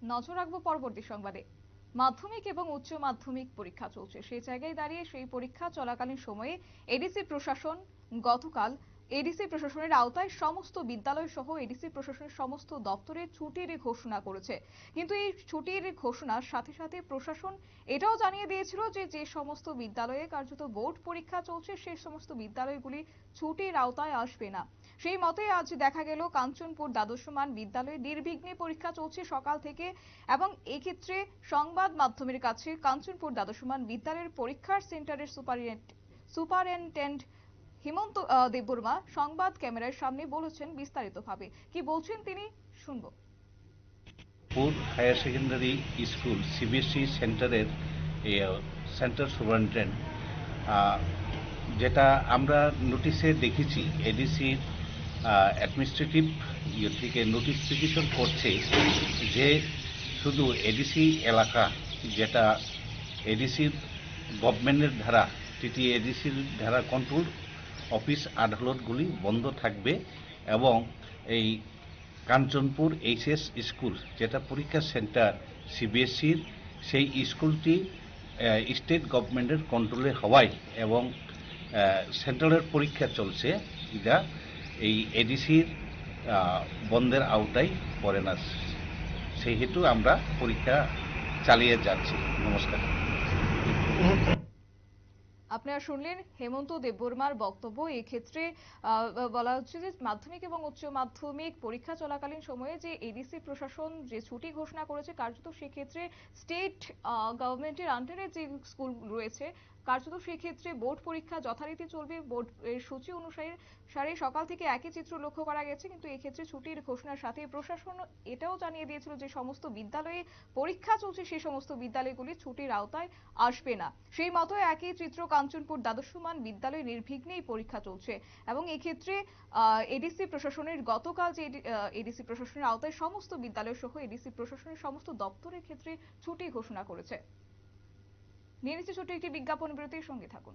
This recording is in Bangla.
নজর রাখবো পরবর্তী সংবাদে। মাধ্যমিক এবং উচ্চ মাধ্যমিক পরীক্ষা চলছে, সেই জায়গায় দাঁড়িয়ে সেই পরীক্ষা চলাকালীন সময়ে এডিসি প্রশাসন গতকাল এডিসি প্রশাসনের আওতায় সমস্ত বিদ্যালয় সহ এডিসি প্রশাসনের সমস্ত দপ্তরে ছুটির ঘোষণা করেছে। কিন্তু এই ছুটির ঘোষণার সাথে সাথে প্রশাসন এটাও জানিয়ে দিয়েছিল যে যে সমস্ত বিদ্যালয়ে কার্যত বোর্ড পরীক্ষা চলছে সেই সমস্ত বিদ্যালয়গুলি ছুটির আওতায় আসবে না। সেই মতে আজ দেখা গেল কাঞ্চনপুর দ্বাদশ মান বিদ্যালয়ে নির্বিঘ্নে পরীক্ষা চলছে সকাল থেকে, এবং এক্ষেত্রে সংবাদ মাধ্যমের কাছে কাঞ্চনপুর দ্বাদশ মান বিদ্যালয়ের পরীক্ষার সেন্টারের সুপারিনটেন্ডেন্ট হেমন্ত দেববর্মা সংবাদ ক্যামেরার সামনে বলেছেন বিস্তারিতভাবে। কি বলছেন তিনি শুনবো। হায়ার সেকেন্ডারি স্কুল সিবিএসই সেন্টারের সেন্টার সুপারিনটেন্ডেন্ট, যেটা আমরা নোটিশে দেখেছি এডিসির অ্যাডমিনিস্ট্রেটিভ থেকে নোটিফিকেশন করছে যে শুধু এডিসি এলাকা, যেটা এডিসির গভর্নমেন্টের ধারা এডিসির ধারা কন্ট্রোল অফিস আদালতগুলি বন্ধ থাকবে, এবং এই কাঞ্চনপুর এইচএস স্কুল যেটা পরীক্ষা সেন্টার সিবিএসইর, সেই স্কুলটি স্টেট গভর্নমেন্টের কন্ট্রোলে হওয়ায় এবং সেন্ট্রালের পরীক্ষা চলছে, যা এই এডিসির বন্ধের আওতায় পড়ে না। সেই হেতু আমরা পরীক্ষা চালিয়ে যাচ্ছি। নমস্কার। আপনারা শুনলেন হেমন্ত দেববর্মার বক্তব্য। এই ক্ষেত্রে বলা হচ্ছে যে মাধ্যমিক এবং উচ্চ মাধ্যমিক পরীক্ষা চলাকালীন সময়ে যে এডিসি প্রশাসন যে ছুটি ঘোষণা করেছে কার্যত সেক্ষেত্রে স্টেট গভর্নমেন্টের আন্ডারে যে স্কুল রয়েছে কার্যত সেক্ষেত্রে বোর্ড পরীক্ষা যথারীতি চলবে। বোর্ড এর সূচি অনুসারে সকাল থেকে একই চিত্র লক্ষ্য করা গেছে, কিন্তু এক্ষেত্রে ছুটির ঘোষণার সাথে প্রশাসন এটাও জানিয়ে দিয়েছিল যে সমস্ত বিদ্যালয়ে পরীক্ষা চলছে সেই সমস্ত বিদ্যালয়গুলি ছুটির আওতায় আসবে না। সেই মতো একই চিত্র কাঞ্চনপুর দ্বাদশ মান বিদ্যালয়ে নির্বিঘ্নেই পরীক্ষা চলছে, এবং এক্ষেত্রে এডিসি প্রশাসনের গতকাল যে এডিসি প্রশাসনের আওতায় সমস্ত বিদ্যালয় সহ এডিসি প্রশাসনের সমস্ত দপ্তরের ক্ষেত্রে ছুটি ঘোষণা করেছে। নিয়ে নিচ্ছে ছোট্ট একটি বিজ্ঞাপন বিরতির সঙ্গে থাকুন।